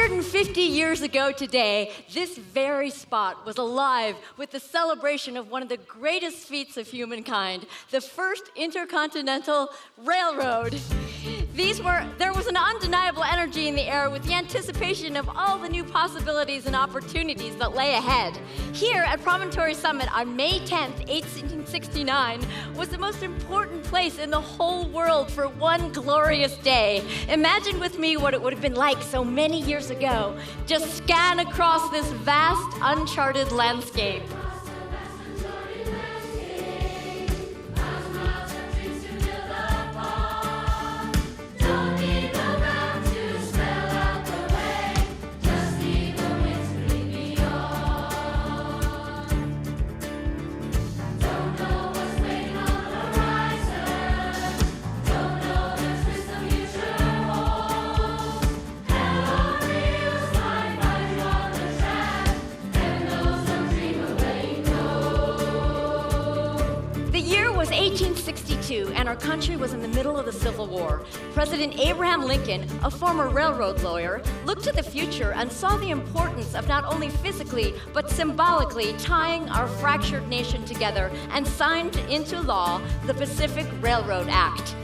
150 years ago today, this very spot was alive with the celebration of one of the greatest feats of humankind, the first intercontinental railroad. There was an undeniable energy in the air with the anticipation of all the new possibilities and opportunities that lay ahead. Here at Promontory Summit on May 10th, 1869, was the most important place in the whole world for one glorious day. Imagine with me what it would have been like so many years ago. Just scan across this vast, uncharted landscape. The year was 1862, and our country was in the middle of the Civil War. President Abraham Lincoln, a former railroad lawyer, looked to the future and saw the importance of not only physically, but symbolically tying our fractured nation together and signed into law the Pacific Railroad Act.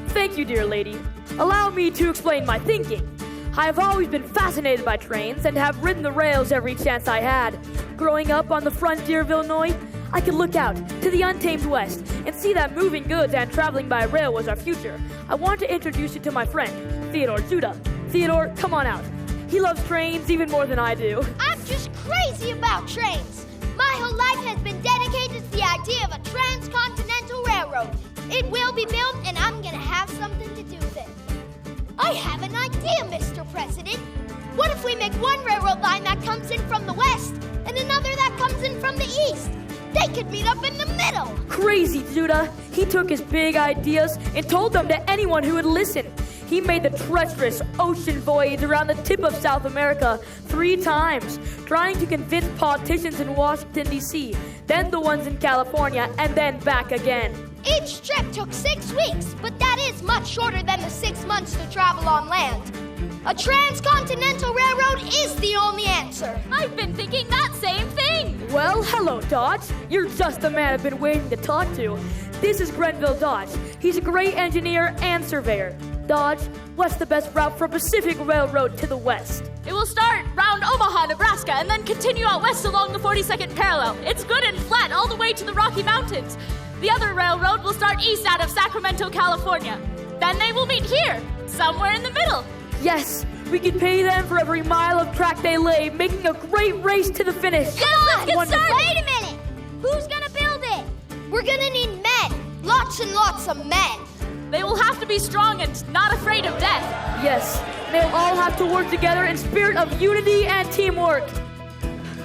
Thank you, dear lady. Allow me to explain my thinking. I have always been fascinated by trains and have ridden the rails every chance I had. Growing up on the frontier of Illinois, I could look out to the untamed West and see that moving goods and traveling by rail was our future. I want to introduce you to my friend, Theodore Zuda. Theodore, come on out. He loves trains even more than I do. I'm just crazy about trains. My whole life has been dedicated to the idea of a transcontinental railroad. It will be built, and I'm going to have something to do with it. I have an idea, Mr. President. What if we make one railroad line that comes in from the west and another that comes in from the east? They could meet up in the middle. Crazy, Zuda. He took his big ideas and told them to anyone who would listen. He made the treacherous ocean voyage around the tip of South America 3 times, trying to convince politicians in Washington, D.C., then the ones in California, and then back again. Each trip took 6 weeks, but that is much shorter than the 6 months to travel on land. A transcontinental railroad is the only answer. I've been thinking that same thing. Well, hello, Dodge. You're just the man I've been waiting to talk to. This is Grenville Dodge. He's a great engineer and surveyor. Dodge, what's the best route for Pacific Railroad to the west? It will start round Omaha, Nebraska, and then continue out west along the 42nd parallel. It's good and flat all the way to the Rocky Mountains. The other railroad will start east out of Sacramento, California. Then they will meet here, somewhere in the middle. Yes, we could pay them for every mile of track they lay, making a great race to the finish. Yes, let's get started. Wait a minute. Who's going to build it? We're going to need men. Lots and lots of men. They will have to be strong and not afraid of death. Yes, they'll all have to work together in spirit of unity and teamwork.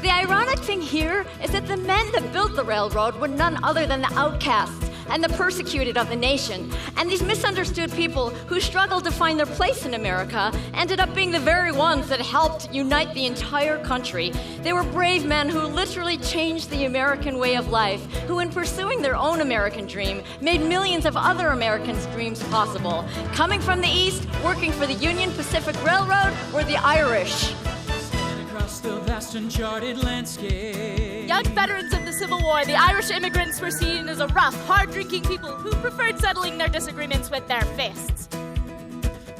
The ironic thing here is that the men that built the railroad were none other than the outcasts and the persecuted of the nation. And these misunderstood people who struggled to find their place in America ended up being the very ones that helped unite the entire country. They were brave men who literally changed the American way of life, who in pursuing their own American dream, made millions of other Americans' dreams possible. Coming from the east, working for the Union Pacific Railroad, were the Irish. The vast uncharted landscape. Young veterans of the Civil War, the Irish immigrants were seen as a rough, hard-drinking people who preferred settling their disagreements with their fists.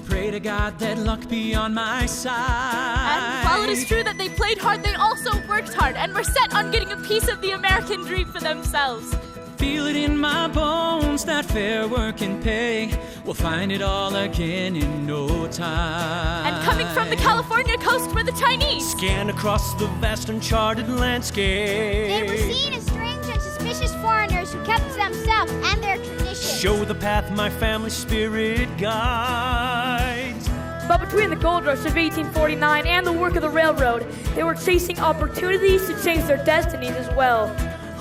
Pray to God that luck be on my side. And while it is true that they played hard, they also worked hard and were set on getting a piece of the American dream for themselves. Feel it in my bones that fair work and pay. We'll find it all again in no time. And coming from the California coast were the Chinese. Scan across the vast uncharted landscape. They were seen as strange and suspicious foreigners who kept to themselves and their traditions. Show the path my family spirit guides. But between the gold rush of 1849 and the work of the railroad, they were chasing opportunities to change their destinies as well.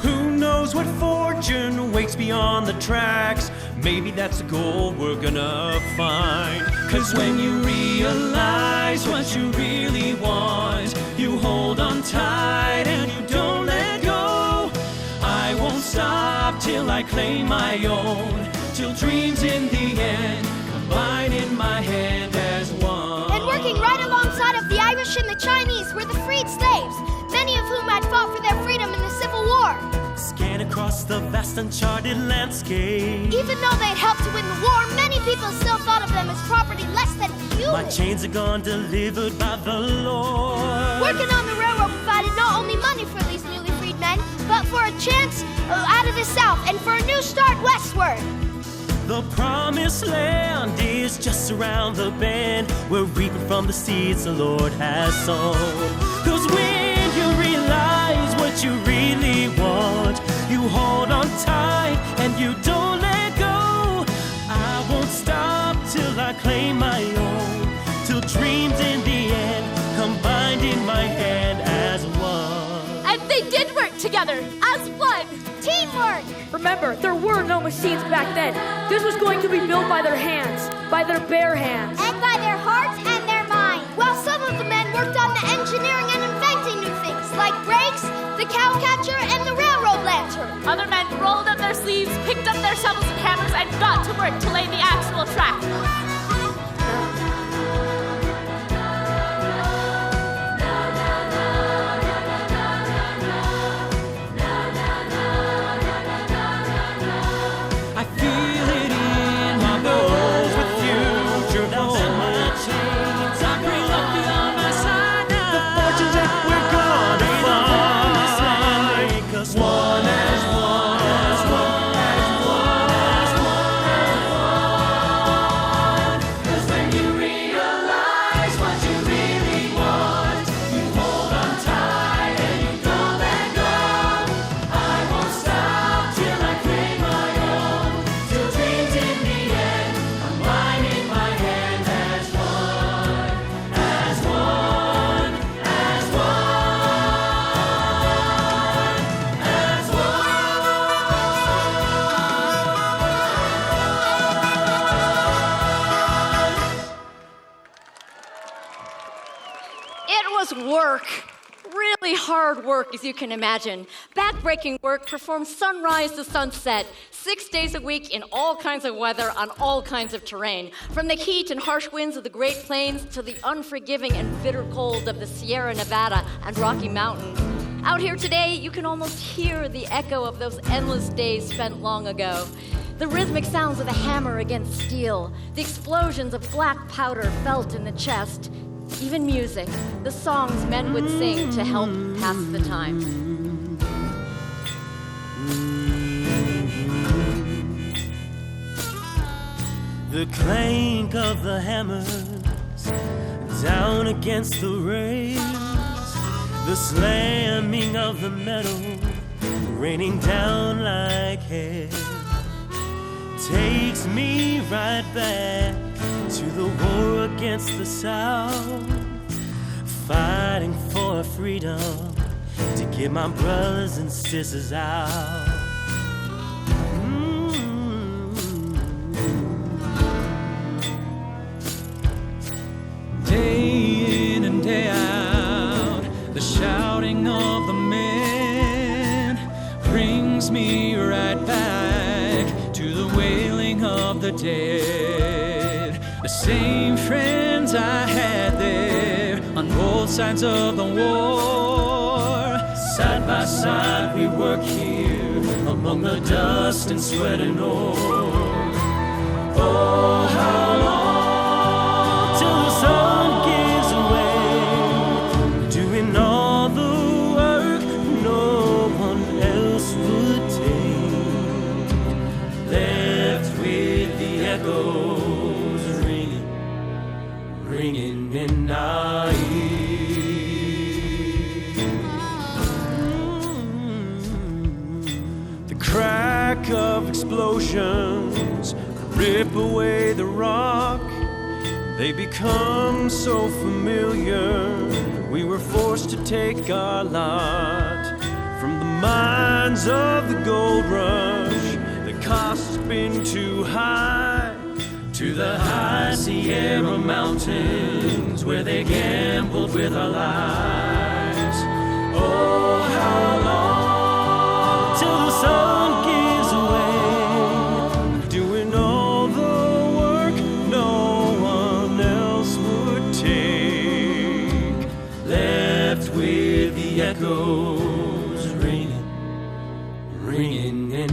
Who knows what fortune waits beyond the tracks? Maybe that's the goal we're gonna find. 'Cause when you realize what you really want, you hold on tight and you don't let go. I won't stop till I claim my own, till dreams in the end combine in my hand as one. And working right alongside of the Irish the vast uncharted landscape. Even though they'd helped to win the war, many people still thought of them as property less than human. My chains are gone, delivered by the Lord. Working on the railroad provided not only money for these newly freed men, but for a chance out of the South and for a new start westward. The promised land is just around the bend. We're reaping from the seeds the Lord has sown. 'Cause when you realize what you really want, you hold on tight and you don't let go. I won't stop till I claim my own, till dreams in the end combined in my hand as one. And they did work together as one. Teamwork! Remember, there were no machines back then. This was going to be built by their hands, by their bare hands. And by their hearts and their minds. While some of the men worked on the engineering and inventing new things, like brakes, the cowcatcher, and the railroad lantern. Other men rolled up their sleeves, picked up their shovels and hammers, and got to work to lay the actual track. Hard work, as you can imagine. Back-breaking work performed sunrise to sunset, 6 days a week in all kinds of weather on all kinds of terrain. From the heat and harsh winds of the Great Plains to the unforgiving and bitter cold of the Sierra Nevada and Rocky Mountains. Out here today, you can almost hear the echo of those endless days spent long ago. The rhythmic sounds of a hammer against steel, the explosions of black powder felt in the chest, even music, the songs men would sing to help pass the time. The clank of the hammers down against the rails, the slamming of the metal raining down like hail, takes me right back to the war against the South, fighting for freedom to get my brothers and sisters out. Day in and day out, the shouting of the men brings me right back to the wailing of the dead. The same friends I had there on both sides of the war. Side by side we work here among the dust and sweat and ore. Oh, how long till the sun gives away, doing all the work no one else would take, left with the echoes ringing in our ears. The crack of explosions rip away the rock. They become so familiar, we were forced to take our lot. From the mines of the gold rush, the cost's been too high, to the high Sierra Mountains where they gambled with our lives. Oh, how long till the sun gives away, doing all the work no one else would take, left with the echoes ringing in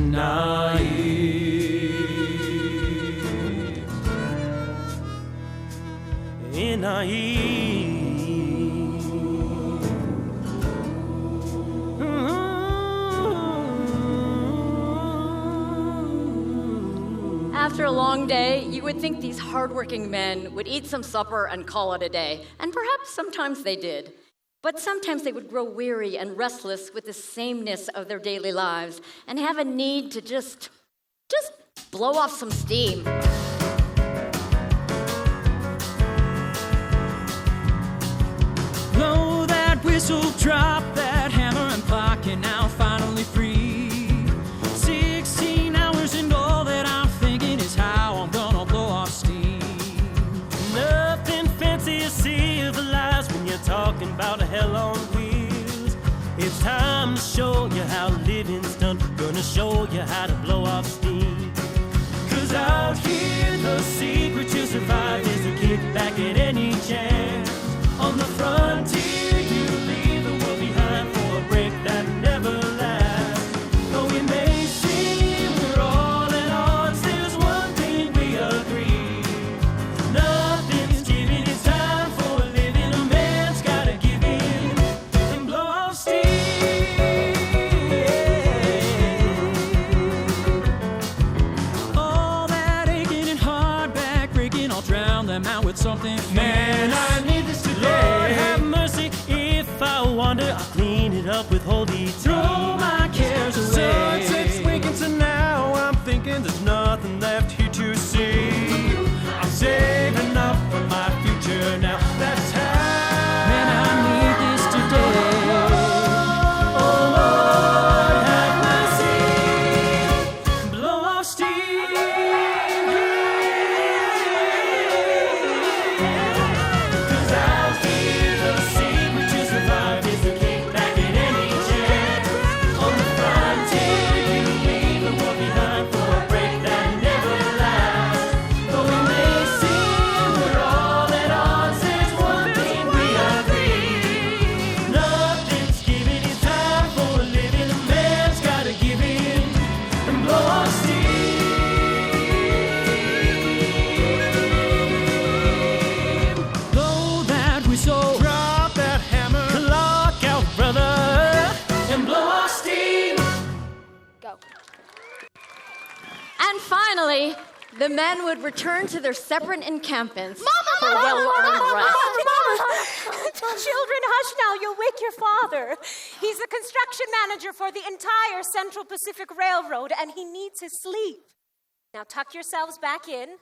long day, you would think these hardworking men would eat some supper and call it a day. And perhaps sometimes they did. But sometimes they would grow weary and restless with the sameness of their daily lives and have a need to just blow off some steam. Blow that whistle, drop that hammer, and clock it now, finally free. 16 hours and all that I'm thinking is how I'm gonna blow off steam. Nothing fancy or civilized when you're talking about a hell on wheels. It's time to show you how living's done. Gonna show you how to blow off steam. 'Cause out here the secret to survive is to kick back at any chance. On the frontier you leave the world behind for a break that never lasts. Though we may seem we're all at odds, there's one thing we agree. Nothing's giving, it's time for a living. A man's gotta give in and blow off steam. All that aching and hard back breaking, I'll drown them out with something Man, fierce. I need this today. Lord have mercy, if I wander, I'll clean it up with holy tea. Throw my cares away. Sunset's winking, so now I'm thinking there's nothing left here to see. I'm saving up for my future now. That's how. Man, I need this today. Oh Lord, have mercy. Blow off steam. 'Cause out here the secret to survive is to kick back at any chance. On the frontier you leave the world behind for a break that never lasts. Though we may seem we're all at odds, there's one thing we agree. Nothing's giving, it's time for a living. A man's gotta give in and blow off steam. Blow that whistle. Drop that hammer, clock out, brother, and blow off steam. Go. And finally, the men would return to their separate encampments for well-earned rest. Children, hush now. You'll wake your father. He's the construction manager for the entire Central Pacific Railroad, and he needs his sleep. Now tuck yourselves back in.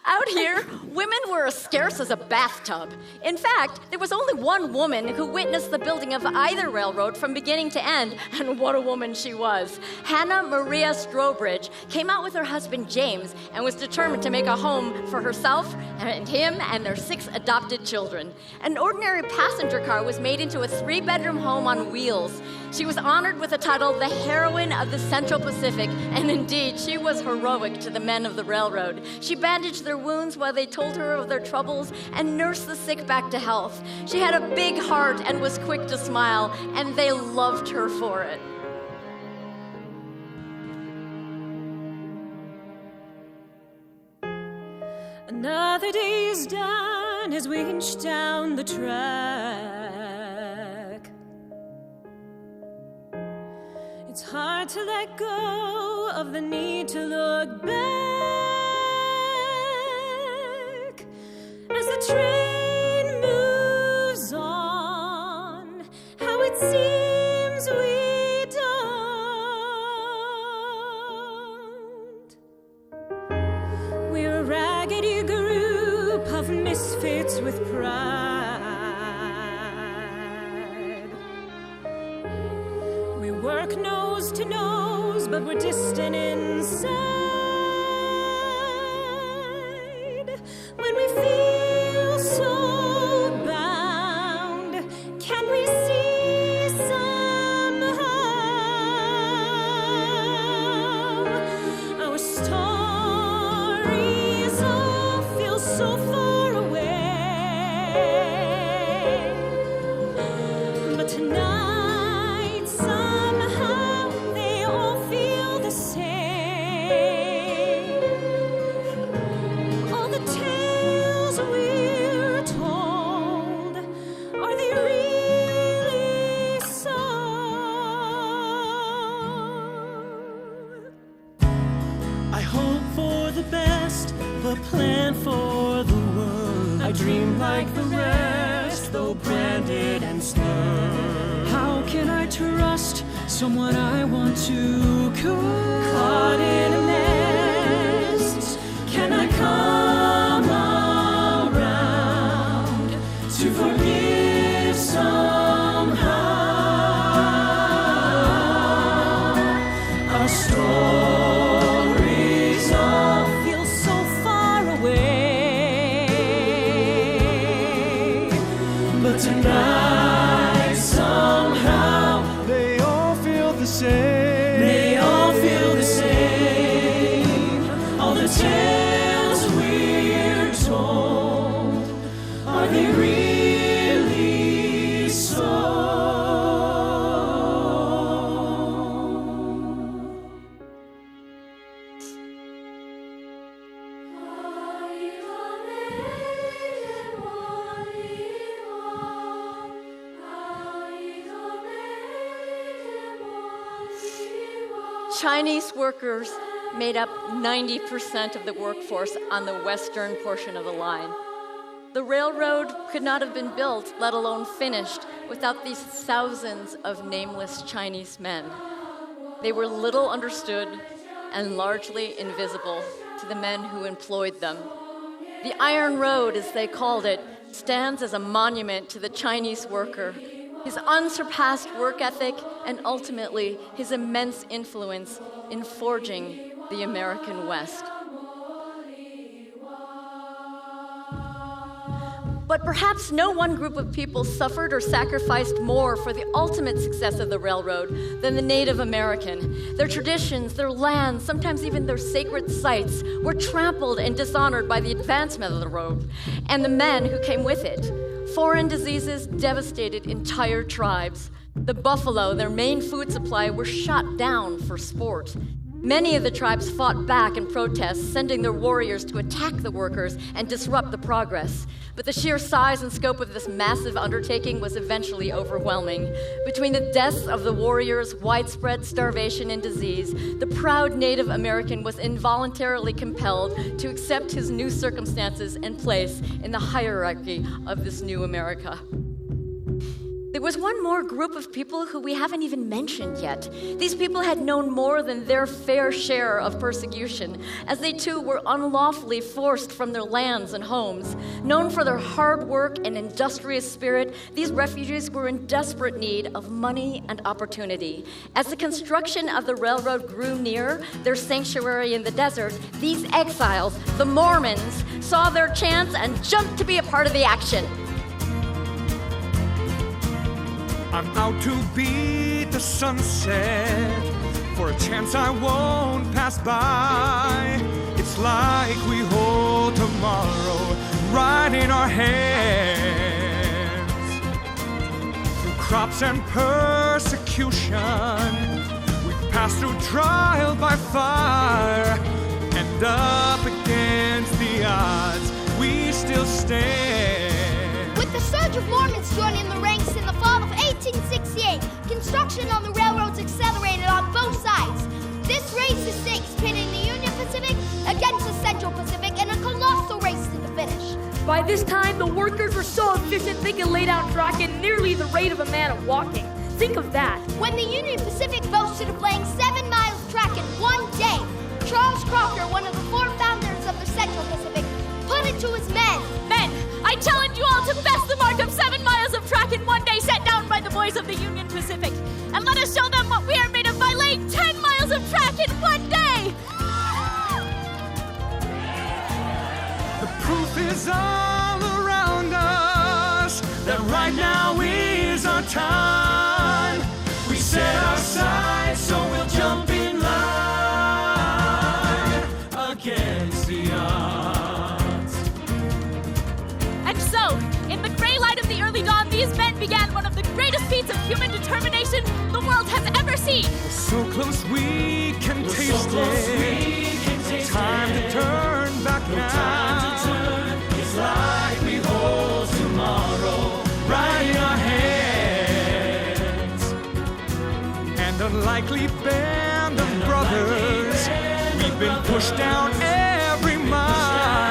Out here, women were as scarce as a bathtub. In fact, there was only one woman who witnessed the building of either railroad from beginning to end, and what a woman she was. Hannah Maria Strobridge came out with her husband James and was determined to make a home for herself and him and their 6 adopted children. An ordinary passenger car was made into a 3-bedroom home on wheels. She was honored with the title the Heroine of the Central Pacific, and indeed, she was heroic to the men of the railroad. She bandaged their wounds while they told her of their troubles and nursed the sick back to health. She had a big heart and was quick to smile, and they loved her for it. Another day is done as we inch down the track. It's hard to let go of the need to look back as the train moves on. How it seems we don't. We're a raggedy group of misfits with pride. We work nose to nose, but we're distant inside. When we feel so bound, can we see somehow our stories all feel so far away? But tonight somehow they all feel the same. All the tales we're told, are they real? a plan for the world. I dream like the rest, though branded and slurred. How can I trust someone I want to call? Caught in a mess, can I come around to forgive somehow? Our stories all feel so far away, but tonight somehow they all feel the same. They all feel the same. All the tales we're told, are they really so? Chinese workers made up 90% of the workforce on the western portion of the line. The railroad could not have been built, let alone finished, without these thousands of nameless Chinese men. They were little understood and largely invisible to the men who employed them. The Iron Road, as they called it, stands as a monument to the Chinese worker, his unsurpassed work ethic, and ultimately his immense influence in forging the American West. But perhaps no one group of people suffered or sacrificed more for the ultimate success of the railroad than the Native American. Their traditions, their lands, sometimes even their sacred sites were trampled and dishonored by the advancement of the road and the men who came with it. Foreign diseases devastated entire tribes. The buffalo, their main food supply, were shot down for sport. Many of the tribes fought back in protest, sending their warriors to attack the workers and disrupt the progress. But the sheer size and scope of this massive undertaking was eventually overwhelming. Between the deaths of the warriors, widespread starvation and disease, the proud Native American was involuntarily compelled to accept his new circumstances and place in the hierarchy of this new America. There was one more group of people who we haven't even mentioned yet. These people had known more than their fair share of persecution, as they too were unlawfully forced from their lands and homes. Known for their hard work and industrious spirit, these refugees were in desperate need of money and opportunity. As the construction of the railroad grew near their sanctuary in the desert, these exiles, the Mormons, saw their chance and jumped to be a part of the action. I'm out to beat the sunset for a chance I won't pass by. It's like we hold tomorrow right in our hands. Through crops and persecution, we've passed through trial by fire, and up against the odds we still stand. With the surge of Mormons joining the ranks in the fall of 1868, construction on the railroads accelerated on both sides. This raised the stakes, pitting the Union Pacific against the Central Pacific in a colossal race to the finish. By this time, the workers were so efficient they could lay down track at nearly the rate of a man walking. Think of that. When the Union Pacific boasted of laying 7 miles of track in one day, Charles Crocker, one of the 4 founders of the Central Pacific, put it to his men. Men, I challenge you all to best the mark of 7 miles of track in one day set down by the boys of the Union Pacific. And let us show them what we are made of by laying 10 miles of track in one day. The proof is all around us that right now is our time. We set our sights so we'll jump in line against the odds. And so, in the gray light of the early dawn, these men began one of the greatest feats of human determination the world has ever seen. So close we can taste it. Time to turn back now. It's like we hold tomorrow right in our hands. And unlikely band of brothers, we've been pushed down every mile.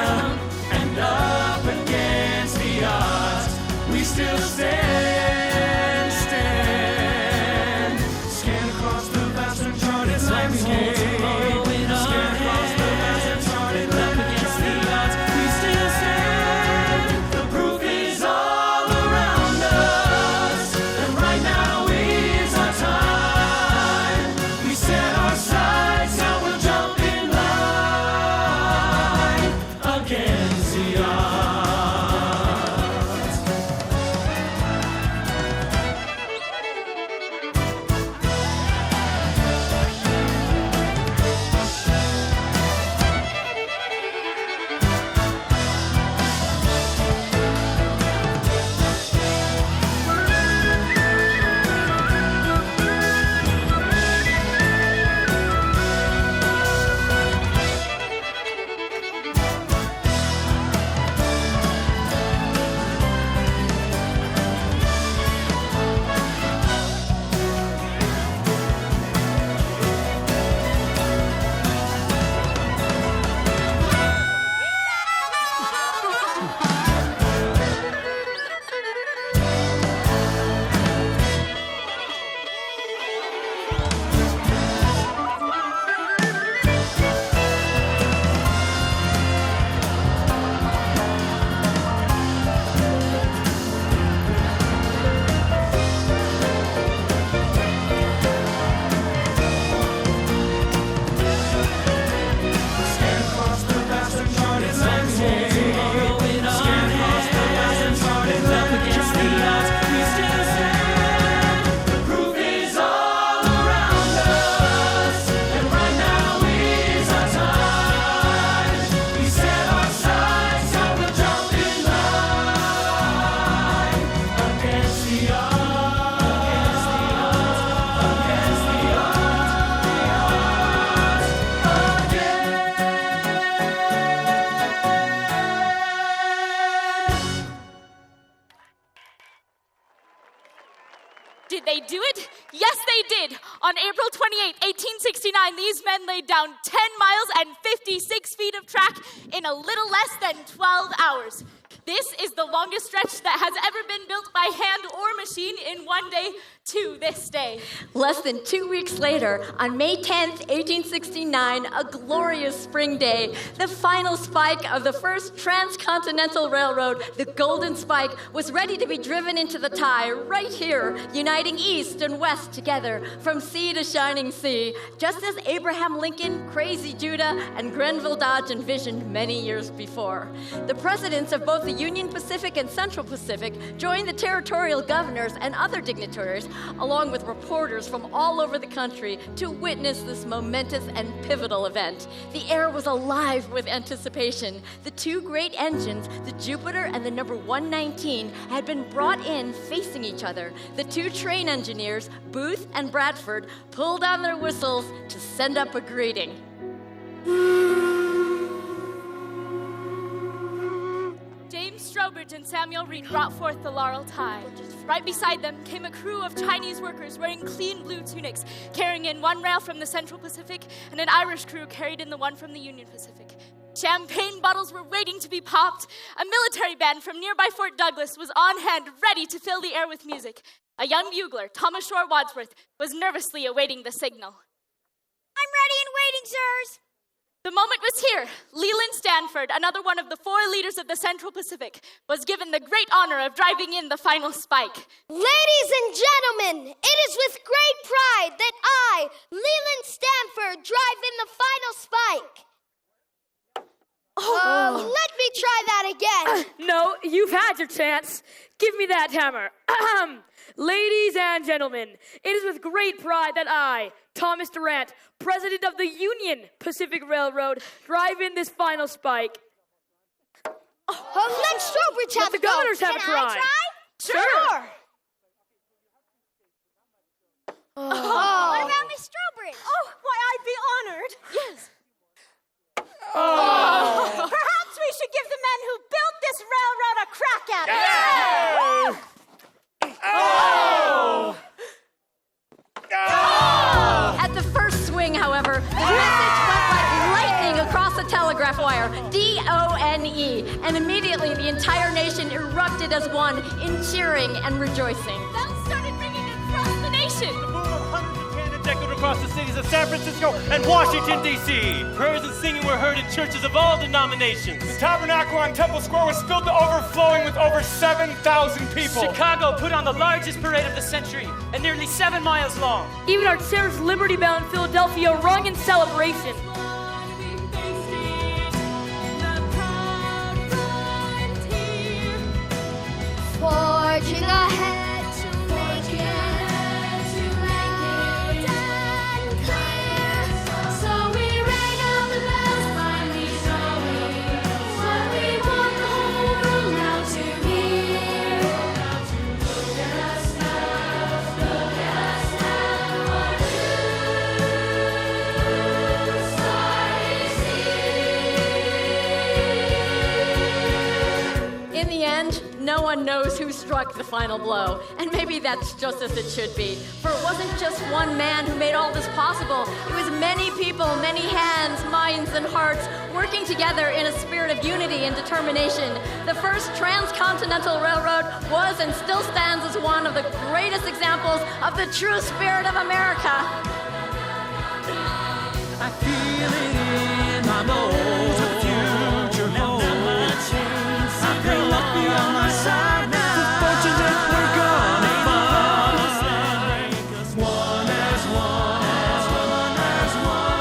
Did they do it? Yes, they did. On April 28, 1869, these men laid down 10 miles and 56 feet of track in a little less than 12 hours. This is the longest stretch that has ever been built by hand or machine in one day to this day. Less than 2 weeks later, on May 10th, 1869, a glorious spring day, the final spike of the first transcontinental railroad, the Golden Spike, was ready to be driven into the tie right here, uniting east and west together from sea to shining sea, just as Abraham Lincoln, Crazy Judah, and Grenville Dodge envisioned many years before. The presidents of both the Union Pacific and Central Pacific joined the territorial governors and other dignitaries, along with reporters from all over the country, to witness this momentous and pivotal event. The air was alive with anticipation. The two great engines, the Jupiter and the number 119, had been brought in facing each other. The two train engineers, Booth and Bradford, pulled on their whistles to send up a greeting. James Strobert and Samuel Reed brought forth the laurel tie. Right beside them came a crew of Chinese workers wearing clean blue tunics, carrying in one rail from the Central Pacific, and an Irish crew carried in the one from the Union Pacific. Champagne bottles were waiting to be popped. A military band from nearby Fort Douglas was on hand, ready to fill the air with music. A young bugler, Thomas Shore Wadsworth, was nervously awaiting the signal. I'm ready and waiting, sirs. The moment was here. Leland Stanford, another one of the 4 leaders of the Central Pacific, was given the great honor of driving in the final spike. Ladies and gentlemen, it is with great pride that I, Leland Stanford, drive in the final spike. Let me try that again. No, you've had your chance. Give me that hammer. Ladies and gentlemen, it is with great pride that I, Thomas Durant, president of the Union Pacific Railroad, drive in this final spike. Let Strobridge have Let the governors have a try. Can I try? Sure. What about Miss Strobridge? Oh, why, I'd be honored. Yes. Perhaps we should give the men who built this railroad a crack at it. At the first swing, however, the message went like lightning across the telegraph wire, D-O-N-E, and immediately the entire nation erupted as one in cheering and rejoicing. Bells started ringing across the nation. The boom of hundreds of cannons echoed across the cities of San Francisco and Washington, D.C. Prayers and singing were heard in churches of all denominations. The tabernacle on Temple Square was filled to overflowing with over 7,000 people. Chicago put on the largest parade of the century and nearly 7 miles long. Even our cherished Liberty Bell in Philadelphia rung in celebration. Forging ahead to make it and clear. So we rang out the bells, finally showing what we want the whole world now to hear. Look at us now, our new star is here. In the end, no one knows who struck the final blow, and maybe that's just as it should be. For it wasn't just one man who made all this possible. It was many people, many hands, minds, and hearts working together in a spirit of unity and determination. The first transcontinental railroad was and still stands as one of the greatest examples of the true spirit of America. I feel it in my bones. I feel luck be on my side now. The fortunate we're gonna find. One as one, as one, as one,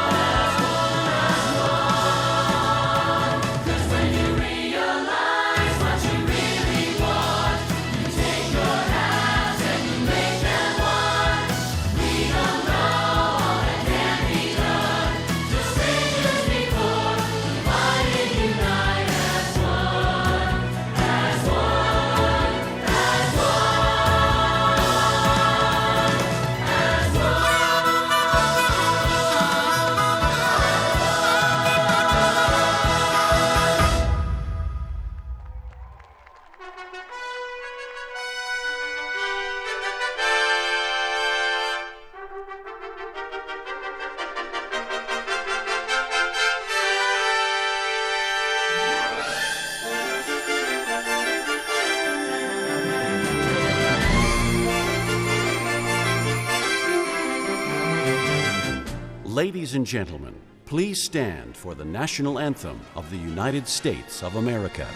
as one. 'Cause when you realize what you really want, you take your hands and you make them one. We don't know all that can be done. Just strangers before. Ladies and gentlemen, please stand for the national anthem of the United States of America.